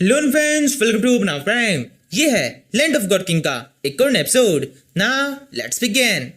Hello friends, welcome to अपना prime. ये है लैंड ऑफ गॉड किंग का एक और episode. Now let's begin.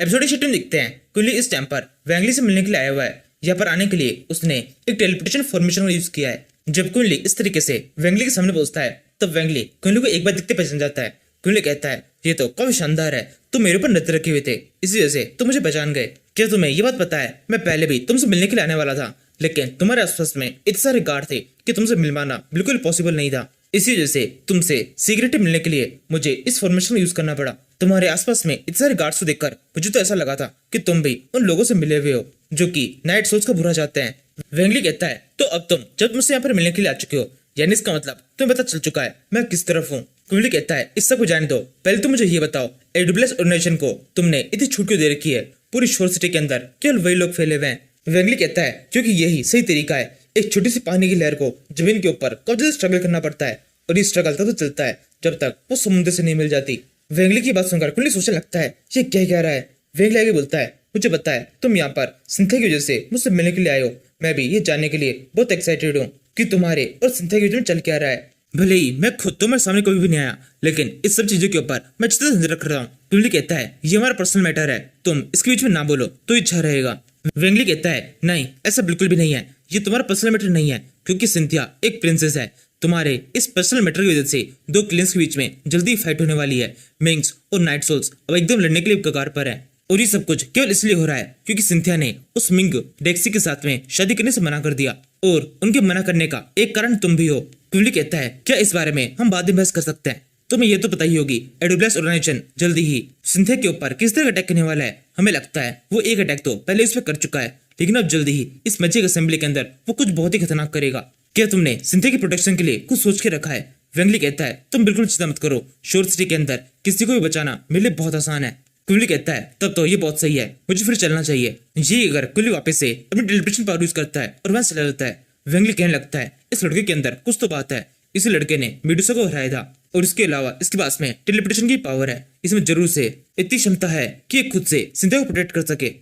Episode की शुरुआत में देखते हैं कुली इस टाइम पर वेंगली से मिलने के लिए आया हुआ है। यहाँ पर आने के लिए उसने एक टेलीपोर्टेशन फॉर्मेशन का यूज किया है। जब कुली इस तरीके से वेंगली के सामने पहुंचता है तब वेंगली कुली को एक बार दिखते पहचान जाता है। कुली कहता है, ये तो काफी शानदार है, तुम मेरे ऊपर नजर रखे हुए थे, इसी वजह से तुम मुझे पहचान गए। क्या तुम्हें ये बात पता है, मैं पहले भी तुमसे मिलने के लिए आने वाला था, लेकिन तुम्हारे आसपास में इतने सारे गार्ड थे कि तुमसे मिल पाना बिल्कुल पॉसिबल नहीं था। इसी वजह से तुमसे सीक्रेटली मिलने के लिए मुझे इस फॉर्मेशन का यूज करना पड़ा। तुम्हारे आसपास में इतने सारे गार्ड्स को देखकर मुझे तो ऐसा लगा था कि तुम भी उन लोगों से मिले हुए हो जो कि नाइट सोल्स का बुरा चाहते हैं। वेंगली कहता है, तो अब तुम जब मुझसे यहाँ पर मिलने के लिए आ चुके हो, यानी इसका मतलब तुम्हें पता चल चुका है मैं किस तरफ हूँ। कुंडली कहता है, इस सब को जाने दो, पहले तुम मुझे ये बताओ, एडब्ल्यूएस ऑर्गेनाइजेशन को तुमने इतनी छूट क्यों दे रखी है? पूरी शोर सिटी के अंदर केवल वही लोग फैले हुए हैं। वेंगली कहता है, क्योंकि यही सही तरीका है। एक छोटी सी पानी की लहर को जमीन के ऊपर काफी ज्यादा स्ट्रगल करना पड़ता है, और ये स्ट्रगल तब तो चलता है जब तक वो समुद्र से नहीं मिल जाती। वेंगली की बात सुनकर कुंडली सोचने लगता है, ये क्या कह रहा है? वेंगली आगे बोलता है, मुझे पता है तुम यहाँ पर सिंथिया की वजह से मुझसे मिलने के लिए आए हो। मैं भी ये जानने के लिए बहुत एक्साइटेड हूँ कि तुम्हारे और सिंथिया के बीच में चल क्या रहा है। भले ही मैं खुद तुम्हारे सामने कभी भी नहीं आया, लेकिन इस सब चीजों के ऊपर मैं अच्छे से नजर रख रहा हूँ। कुंडली कहता है, ये हमारा पर्सनल मैटर है, तुम इसके बीच में ना बोलो तो अच्छा रहेगा। वेंगली कहता है, नहीं ऐसा बिल्कुल भी नहीं है, ये तुम्हारा पर्सनल मैटर नहीं है, क्योंकि सिंथिया एक प्रिंसेस है। तुम्हारे इस पर्सनल मैटर की वजह से दो क्लेन्स के बीच में जल्दी फाइट होने वाली है। मिंग्स और नाइट सोल्स अब एकदम लड़ने के लिए कगार पर है, और ये सब कुछ केवल इसलिए हो रहा है क्योंकि सिंथिया ने उस मिंग डेक्सी के साथ में शादी करने से मना कर दिया, और उनके मना करने का एक कारण तुम भी हो। कुंडली कहता है, क्या इस बारे में हम बाद में बहस कर सकते हैं? तुम्हें ये तो पता ही होगी, एडब्ल्यूएस ऑर्गेनाइजेशन जल्दी ही सिंथिया के ऊपर किस तरह अटैक करने वाला है। हमें लगता है वो एक अटैक तो पहले इस पर कर चुका है, लेकिन अब जल्दी ही इस मैजिक असेंबली के अंदर वो कुछ बहुत ही खतरनाक करेगा। क्या तुमने सिंथिया की प्रोटेक्शन के लिए कुछ सोच के रखा है? वेंगली कहता है, तुम बिल्कुल चिंता मत करो, शोर सिटी के अंदर किसी को भी बचाना मेरे लिए बहुत आसान है। कुंडली कहता है, तब तो ये बहुत सही है, मुझे फिर चलना चाहिए। ये अगर कुंडली वापस से अपनी टेलीपोर्टेशन पावर यूज करता है और वहां चला जाता है। वेंगली कहने लगता है, इस लड़के के अंदर कुछ तो बात है, इसी लड़के ने मेडुसा को हराया था, और इसके अलावा इसके पास में टेलीपोर्टेशन की पावर है, इसमें जरूर से इतनी क्षमता है कि ये खुद से सिंथिया को प्रोटेक्ट कर सके।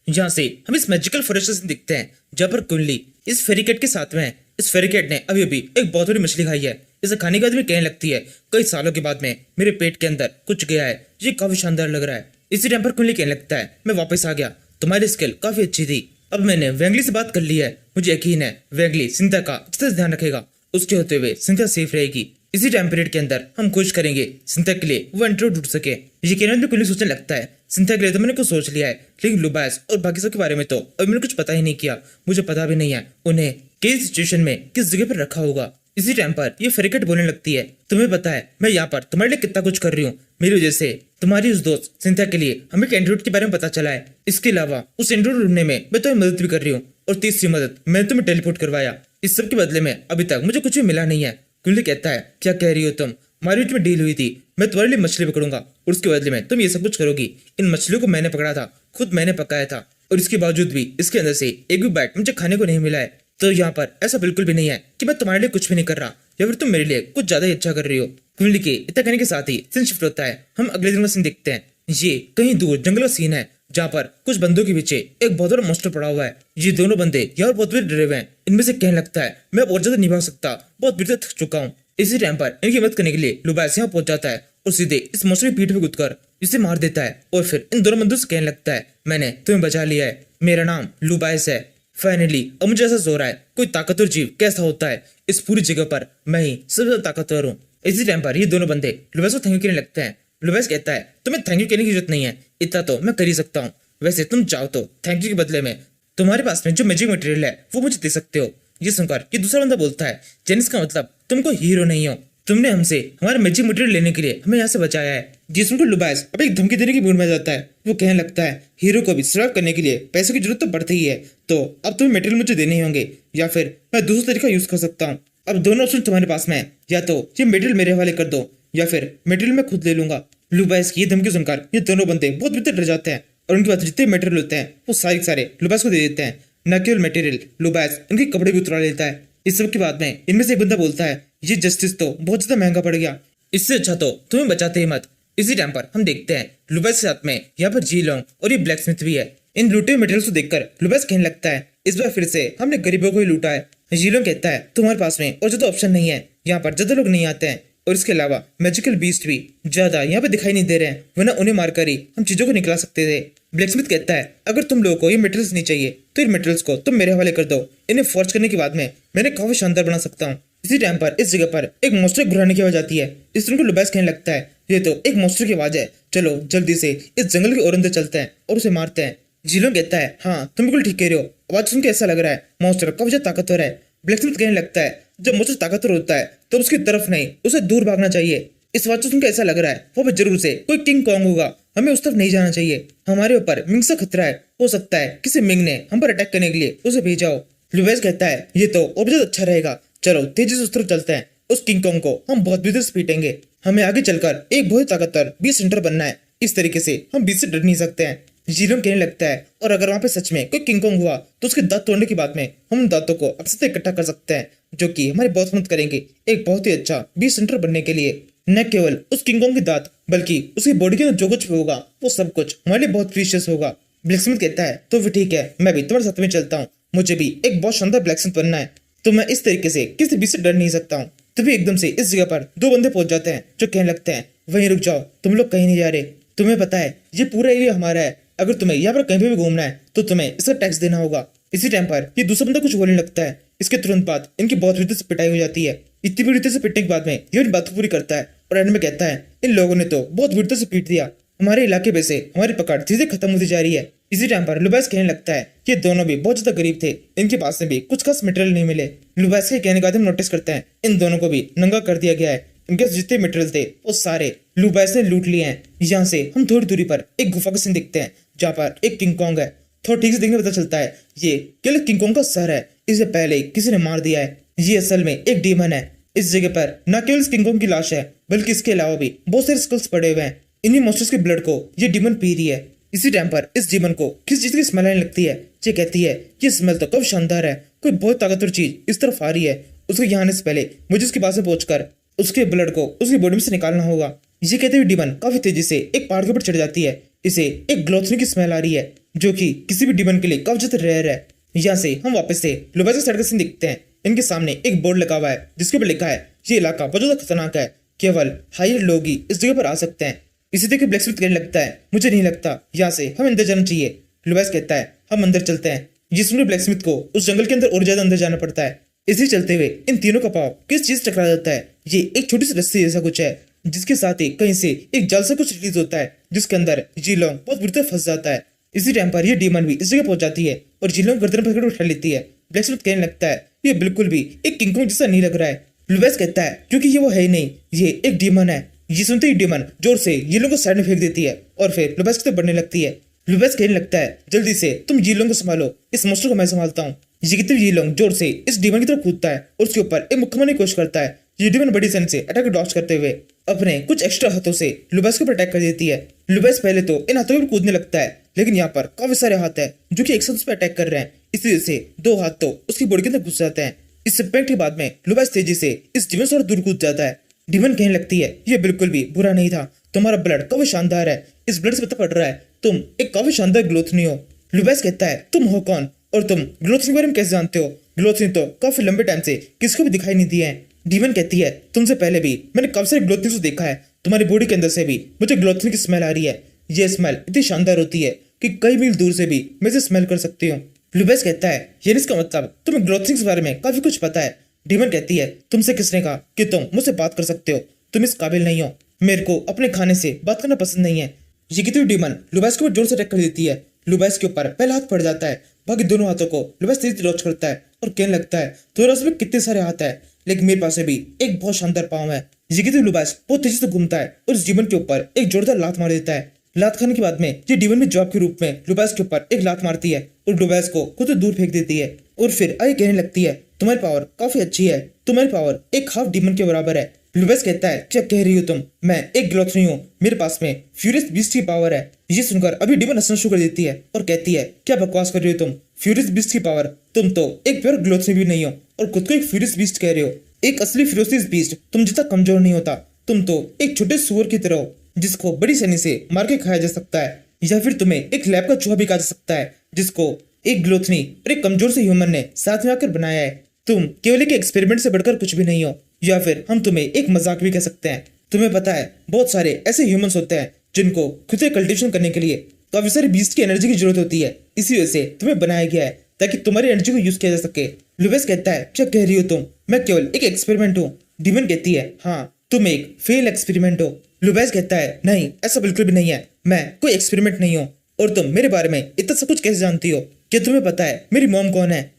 यहाँ से हम इस मैजिकल फॉरेस्ट से दिखते हैं जहाँ पर कुंडली इस फेरिकेट के साथ में है। इस फेरिकेट ने अभी अभी एक बहुत बड़ी मछली खाई है। इसे खाने के बाद में कहने लगती है, कई सालों के बाद में मेरे पेट के अंदर कुछ गया है, ये काफी शानदार लग रहा है। इसी टाइम पर कुंडली कहने लगता है, मैं वापस आ गया, तुम्हारी स्किल काफी अच्छी थी, अब मैंने वेंगली से बात कर ली है, मुझे यकीन है वेंगली सिंथिया का अच्छे से ध्यान रखेगा, उसके होते हुए सिंथिया सेफ रहेगी। इसी टाइम पीरियड के अंदर हम कोशिश करेंगे सिंथिया के लिए वो एंटीडोट ढूंढ सके। ये कहने में कुंडली सोचने लगता है, सिंथिया के लिए तो मैंने कुछ सोच लिया है, लेकिन लुबास और बाकी सब के बारे में तो अभी मैंने कुछ पता ही नहीं किया, मुझे पता भी नहीं है उन्हें किस सिचुएशन में किस जगह पर रखा होगा। इसी टाइम पर ये फेरिकेट बोलने लगती है, तुम्हें पता है मैं यहाँ पर तुम्हारे लिए कितना कुछ कर रही हूँ, मेरी वजह से तुम्हारी उस दोस्त सिंथिया के लिए हमें एक एंटीडोट के बारे में पता चला है। इसके अलावा उस एंटीडोट ढूंढने में मैं तुम्हें मदद भी कर रही हूँ, और तीसरी मदद मैंने तुम्हें टेलीपोर्ट करवाया। इस सब के बदले में अभी तक मुझे कुछ भी मिला नहीं है। कुंडली कहता है, क्या कह रही हो तुम? हमारी बीच में डील हुई थी, मैं तुम्हारे लिए मछली पकड़ूंगा और उसके बदले में तुम ये सब कुछ करोगी। इन मछलियों को मैंने पकड़ा था, खुद मैंने पकाया था, और इसके बावजूद भी इसके अंदर से एक भी बाइट मुझे खाने को नहीं मिला है। तो यहाँ पर ऐसा बिल्कुल भी नहीं है कि मैं तुम्हारे लिए कुछ भी नहीं कर रहा, या फिर तुम मेरे लिए कुछ ज्यादा ही अच्छा कर रही हो। कुंडली के इतना कहने के साथ ही सीन शिफ्ट होता है। हम अगले दिन का सीन देखते हैं। ये कहीं दूर जंगल का सीन है, जहाँ पर कुछ बंदों के पीछे एक बहुत बड़ा मॉन्स्टर पड़ा हुआ है। ये दोनों बंदे यहाँ बहुत भी डरे हुए हैं। इनमें से कहने लगता है, मैं और ज्यादा नहीं भाग सकता, बहुत भीड़ थक चुका हूँ। इसी टाइम पर इनकी मदद करने के लिए लुबास यहाँ पहुंच जाता है और सीधे इस मॉन्स्टर की पीठ पे कूदकर इसे मार देता है, और फिर इन दोनों बंदों से कहने लगता है, मैंने तुम्हें बचा लिया है, मेरा नाम लुबास है। फाइनली अब मुझे ऐसा हो रहा है, कोई ताकतवर जीव कैसा होता है, इस पूरी जगह पर मैं ही सबसे ज्यादा ताकतवर हूँ। इसी टाइम पर ये दोनों बंदे लुबास को थैंक यू कहने लगते हैं। लुबास कहता है, तुम्हें थैंक यू कहने की जरूरत नहीं है, इतना तो मैं कर ही सकता हूँ, वैसे तुम चाहो तो थैंक यू के बदले में तुम्हारे पास में जो मैजिक मटेरियल है वो मुझे दे सकते हो। ये सुनकर ये दूसरा बंदा बोलता है, जेनिस का मतलब तुम कोई हीरो नहीं हो, तुमने हमसे हमारा मैजिक मटेरियल लेने के लिए हमें यहाँ से बचाया है। जिसमें को लुबास अब एक धमकी देने की मूड में जाता है। वो कहने लगता है, हीरो को भी सर्वाइव करने के लिए पैसों की जरूरत तो पड़ती ही है, तो अब तुम्हें मटेरियल मुझे देने ही होंगे, या फिर मैं दूसरा तरीका यूज कर सकता हूँ। अब दोनों ऑप्शन तुम्हारे पास में है, या तो ये मटेरियल मेरे हवाले कर दो, या फिर मटेरियल मैं खुद ले लूंगा। लुबास की ये धमकी सुनकर ये दोनों बंदे बहुत भीतर डर जाते हैं, और उनके पास जितने मटेरियल होते हैं वो सारे लुबास को दे देते हैं। न केवल मटेरियल, लुबास इनके कपड़े भी उतरा लेता है। इस सब के बाद में इनमें से एक बंदा बोलता है, ये जस्टिस तो बहुत ज्यादा महंगा पड़ गया, इससे अच्छा तो तुम्हें बचाते ही मत। इसी टाइम पर हम देखते हैं लुबास के साथ में यहाँ पर जी लॉन्ग और ये ब्लैक स्मिथ भी है। इन लूटे हुए मटेरियल्स को देखकर लुबास कहने लगता है, इस बार फिर से हमने गरीबों को ही लूटा है, जीलोंग कहता है तुम्हारे पास में और ज्यादा ऑप्शन नहीं है, यहाँ पर ज्यादा लोग नहीं आते हैं और इसके अलावा मैजिकल बीस्ट भी ज्यादा यहाँ पे दिखाई नहीं दे रहे हैं, वरना उन्हें मारकर ही हम चीजों को निकला सकते थे। ब्लैकस्मिथ कहता है अगर तुम लोगों को ये मेटल्स नहीं चाहिए तो इन मेटल्स को तुम मेरे हवाले कर दो, इन्हें फॉर्ज करने के बाद में मैंने काफी शानदार बना सकता हूँ। इसी टाइम पर इस जगह पर एक मॉन्स्टर घुराने की आवाज आती है। इस तरह को लुबैस कहने लगता है ये तो एक मॉन्स्टर की आवाज है, चलो जल्दी से इस जंगल के और अंदर चलते हैं और उसे मारते हैं। जीलोंग कहता है हाँ तुम बिल्कुल ठीक कह रहे हो, आवाज सुन के ऐसा लग रहा है मॉन्स्टर काफी ज्यादा ताकतवर है। ब्लैकस्मिथ कहने लगता है जब मॉन्स्टर ताकतवर होता है तो उसकी तरफ नहीं उसे दूर भागना चाहिए। इस बात से सुनकर ऐसा लग रहा है वो भी जरूर से कोई किंग कॉन्ग होगा, हमें उस तरफ नहीं जाना चाहिए, हमारे ऊपर मिंग से खतरा है, हो सकता है किसी मिंग ने हम पर अटैक करने के लिए उसे भेजा हो। लुबैस कहता है ये तो और भी ज्यादा अच्छा रहेगा, चलो तेजी से उस तरफ चलते हैं, उस किंग कॉन्ग को हम बहुत बेहतर से पीटेंगे, हमें आगे चलकर एक बहुत ताकतवर बीस्ट सेंटर बनना है, इस तरीके से हम बीस्ट से डर नहीं सकते हैं। जीलोंग कहने लगता है और अगर वहां पे सच में कोई किंग कॉन्ग हुआ तो उसके दांत तोड़ने के बाद में हम उन दांतों को अक्सर इकट्ठा कर सकते हैं, जो कि हमारी बहुत मदद करेंगे एक बहुत ही अच्छा बीस्ट सेंटर बनने के लिए। न केवल उस किंग कॉन्ग के दांत बल्कि उसकी बॉडी के अंदर जो कुछ भी होगा वो सब कुछ हमारे लिए बहुत प्रीशियस होगा। ब्लैकस्मिथ कहता है तो फिर ठीक है, मैं भी तुम्हारे साथ में चलता हूँ, मुझे भी एक बहुत शानदार ब्लैकस्मिथ बनना है, तो मैं इस तरीके से किसी भी से डर नहीं सकता हूँ। तभी एकदम से इस जगह पर दो बंदे पहुंच जाते हैं जो कहने लगते हैं वहीं रुक जाओ, तुम लोग कहीं नहीं जा रहे, तुम्हें पता है ये पूरा एरिया हमारा है, अगर तुम्हें यहाँ पर कहीं भी घूमना है तो तुम्हें इसका टैक्स देना होगा। इसी टाइम पर ये दूसरा बंदा कुछ बोलने लगता है, इसके तुरंत बाद इनकी बहुत बुरी तरह से पिटाई हो जाती है। इतनी बुरी तरह से पिटने के बाद में ये इन बातों पूरी करता है और एंड में कहता है इन लोगों ने तो बहुत बुरी तरह से पीट दिया, हमारे इलाके में से हमारी पकड़ धीरे खत्म होती जा रही है। इसी टाइम पर लुबैस कहने लगता है ये दोनों भी बहुत ज्यादा गरीब थे, इनके पास में भी कुछ खास मटेरियल नहीं मिले। लुबैस के कहने के बाद हम नोटिस करते हैं इन दोनों को भी नंगा कर दिया गया है, इनके जितने मटेरियल थे वो सारे लुबैस ने लूट लिए हैं। यहाँ से हम थोड़ी दूरी पर एक गुफा का सीन दिखते हैं जहाँ पर एक किंग कॉन्ग है, थोड़ा ठीक से देखने में पता चलता है ये केवल किंग कॉन्ग का सर है, इसे पहले ही किसी ने मार दिया है, ये असल में एक डीमन है। इस जगह पर न केवल किंग कॉन्ग की लाश है बल्कि इसके अलावा भी बहुत सारे स्कल्स पड़े हुए हैं, इन्हीं मॉन्स्टर्स के ब्लड को ये डीमन पी रही है। इसी टाइम पर इस डीमन को किस चीज की स्मेल आने लगती है, ये कहती है ये स्मेल तो काफी शानदार है, कोई बहुत ताकतवर चीज इस तरफ आ रही है, उसके यहाँ आने से पहले मुझे उसके पास में पहुंचकर उसके ब्लड को उसकी बॉडी में से निकालना होगा। ये कहते हुए डीमन काफी तेजी से एक पहाड़ के ऊपर चढ़ जाती है, इसे एक ग्लोथनी की स्मेल आ रही है जो कि किसी भी डीमन के लिए काफी ज्यादा रेयर है। यहाँ से हम वापस से लुबैस के साइड का सीन दिखते हैं, इनके सामने एक बोर्ड लगा हुआ है जिसके ऊपर लिखा है ये इलाका बहुत ज्यादा खतरनाक है, केवल हायर लोग ही इस जगह पर आ सकते हैं। इसी देख के ब्लैकस्मिथ कहने लगता है मुझे नहीं लगता यहाँ से हम अंदर जाना चाहिए। लुबैस कहता है हम अंदर चलते हैं। ये सुनकर ब्लैकस्मिथ को उस जंगल के अंदर और ज्यादा अंदर जाना पड़ता है। इसी चलते हुए इन तीनों का पाव किस चीज टकरा जाता है, ये एक छोटी सी रस्सी जैसा कुछ है जिसके साथ ही कहीं से एक जाल से कुछ रिलीज होता है जिसके अंदर जीलोंग बहुत बुरी तरह फंस जाता है। इसी टाइम पर ये डीमन भी इस जगह पहुंच जाती है और जीलोंग गर्दन पकड़ उठा लेती है। ब्लैकस्मिथ कहने लगता है ये बिल्कुल भी एक किंग कॉन्ग जैसा नहीं लग रहा है। लुबैस कहता है क्योंकि ये वो है ही नहीं, ये एक डीमन है। ये सुनते ही डीमन जोर से जीलोंग को साइड में फेंक देती है और फिर लुबैस की तरफ बढ़ने लगती है। लुबैस कहने लगता है जल्दी से तुम जीलोंग को संभालो, इस मॉन्स्टर को मैं संभालता हूँ। ये कहते हुए जीलोंग जोर से इस डीमन की तरफ कूदता है और उसके ऊपर एक मुक्का मारने की कोशिश करता है। ये डीमन बड़ी सन से अटैक डॉज करते हुए अपने कुछ एक्स्ट्रा हाथों से लुबैस के ऊपर अटैक कर देती है। लुबैस पहले तो इन हाथों के ऊपर कूदने लगता है लेकिन यहाँ पर काफी सारे हाथ है जो कि एक साथ उस पर अटैक कर रहे हैं, इसी वजह से दो हाथ तो उसकी बॉडी के अंदर घुस जाते हैं। इस इम्पैक्ट के बाद में लुबैस तेजी से इस डीमन से और दूर कूद जाता है। डीमन कहने लगती है ये बिल्कुल भी बुरा नहीं था, तुम्हारा ब्लड काफी शानदार है, इस ब्लड से पता पड़ रहा है तुम एक काफी शानदार ग्लोथनी हो। लुबैस कहता है तुम हो कौन और तुम ग्लोथनी के बारे में कैसे जानते हो, ग्लोथनी तो काफी लंबे टाइम से किसको भी दिखाई नहीं दिए हैं। डीमन कहती है तुमसे पहले भी मैंने काफी सारे ग्लोथनी को देखा है, तुम्हारी बॉडी के अंदर से भी मुझे ग्लोथनी की स्मेल आ रही है, ये स्मेल इतनी शानदार होती है कि कई मील दूर से भी मैं इसे स्मेल कर सकती हूँ। लुबैस कहता है ये इसका मतलब तुम्हें ग्लोथनी के बारे में काफी कुछ पता है। डीमन कहती है तुमसे किसने कहा कि तुम मुझसे बात कर सकते हो, तुम इस काबिल नहीं हो, मेरे को अपने खाने से बात करना पसंद नहीं है। ये कहती हुई डीमन लुबैस के ऊपर जोर से अटैक कर देती है। लुबैस के ऊपर पहला हाथ पड़ जाता है, बाकी दोनों हाथों को लुबैस तेजी डॉच करता है और कहने लगता है तुम्हारे पास में कितने सारे हाथ है लेकिन मेरे पास भी एक बहुत शानदार पाँव है। ये कहती हुई लुबैस बहुत तेजी से घूमता है और इस डीमन के ऊपर एक जोरदार लात मार देता है। लात खाने के बाद में ये डीमन भी जवाब के रूप में लुबैस के ऊपर एक लात मारती है और लुबैस को खुद दूर फेंक देती है और फिर आगे कहने लगती है तुम्हारी पावर काफी अच्छी है, तुम्हारी पावर एक हाफ डीमन के बराबर है। लुबैस कहता है क्या कह रही हो तुम, मैं एक ग्लोथनी हूँ, मेरे पास में फ्यूरियस बीस्ट की पावर है। ये सुनकर अभी डीमन हंसना शुरू कर देती है और कहती है क्या बकवास कर रही हो तुम, फ्यूरियस बीस्ट की पावर, तुम तो एक प्योर ग्लोथनी भी नहीं हो और खुद को एक फ्यूरियस बीस्ट कह रहे हो। एक असली फ्यूरियस बीस्ट तुम जितना कमजोर नहीं होता, तुम तो एक छोटे सुअर की तरह हो जिसको बड़ी सैनी से मार के खाया जा सकता है, या फिर तुम्हें एक लैब का चूहा भी खा जा सकता है जिसको एक ग्लोथनी और एक कमजोर से ह्यूमन ने साथ में आकर बनाया है। तुम केवल एक एक्सपेरिमेंट से बढ़कर कुछ भी नहीं हो, या फिर हम तुम्हें एक मजाक भी कह सकते हैं। तुम्हें पता है बहुत सारे ऐसे ह्यूमंस होते हैं जिनको खुद से कल्टीवेशन करने के लिए काफी सारे बीस्ट की एनर्जी की जरूरत होती है। इसी वजह से तुम्हें बनाया गया है ताकि तुम्हारी एनर्जी को यूज किया जा सके। लुबेस कहता है क्या कह रही हो तुम, मैं केवल एक एक्सपेरिमेंट हूँ। डीमन कहती है हाँ तुम एक फेल एक्सपेरिमेंट हो। लुबेस कहता है नहीं ऐसा बिल्कुल भी नहीं है, मैं कोई एक्सपेरिमेंट नहीं हूँ। और तुम मेरे बारे में इतना सब कुछ कैसे जानती हो, क्या तुम्हें पता है मेरी मॉम कौन है?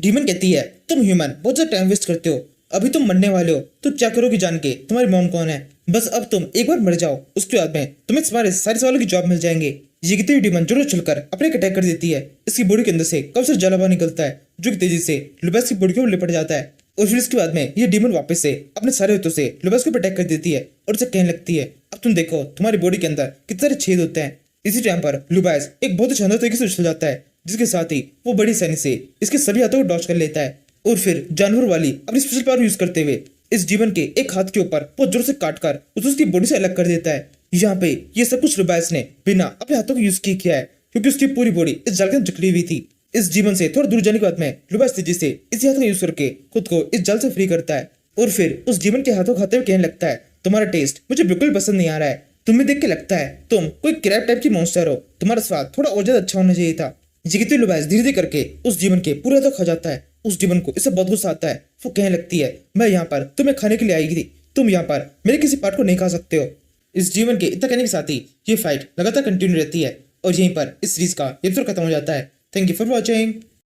डीमन कहती है तुम ह्यूमन बहुत ज्यादा टाइम वेस्ट करते हो, अभी तुम मरने वाले हो तो क्या करोगे जान के तुम्हारी मॉम कौन है? बस अब तुम एक बार मर जाओ, उसके बाद में तुम्हें तुम्हारे सारे सवालों की जवाब मिल जाएंगे। ये कहते हुए डीमन जोर चलकर अपने अटैक कर देती है। इसकी बॉडी के अंदर से काफी सारा जलावा निकलता है जो कि तेजी से लुबेस की बॉडी के ऊपर लिपट जाता है। और फिर इसके बाद में ये डीमन वापस से अपने सारे हाथों से लुबेस के ऊपर अटैक कर देती है और उसे कहने लगती है अब तुम देखो तुम्हारी बॉडी के अंदर कितने सारे छेद होते हैं। इसी टाइम पर लुबेस एक बहुत ही शानदार तरीके से उछल जाता है, जिसके साथ ही वो बड़ी आसानी से इसके सभी हाथों को डॉच कर लेता है। और फिर जानवर वाली अपनी स्पेशल पावर यूज करते हुए इस जीवन के एक हाथ के ऊपर बहुत जोर से काटकर उसे उसकी बॉडी से अलग कर देता है। यहाँ पे ये सब कुछ लुबेस ने बिना अपने हाथों को यूज किया है क्योंकि उसकी पूरी बॉडी इस जाल के अंदर जकड़ी हुई थी। इस जीवन से थोड़ा दूर जाने के बाद में लुबेस तेजी से इसी हाथ का यूज करके खुद को इस जाल से फ्री करता है। और फिर उस जीवन के हाथों खाते हुए कहने लगता है तुम्हारा टेस्ट मुझे बिल्कुल पसंद नहीं आ रहा है, तुम्हें देख के लगता है तुम कोई क्रैब टाइप की मॉन्स्टर हो, तुम्हारा स्वाद थोड़ा और ज्यादा अच्छा होना चाहिए था। जिगित लुबेस धीरे धीरे करके उस जीवन के पूरे हाथों खा जाता है। उस जीवन को इससे बहुत गुस्सा आता है। वो कहने लगती है मैं यहाँ पर तुम्हें खाने के लिए आई थी, तुम यहाँ पर मेरे किसी पार्ट को नहीं खा सकते हो। इस जीवन के इतना कहने के साथ ही ये फाइट लगातार कंटिन्यू रहती है और यहीं पर इस सीरीज का एपिसोड खत्म हो जाता है। Thank you for watching.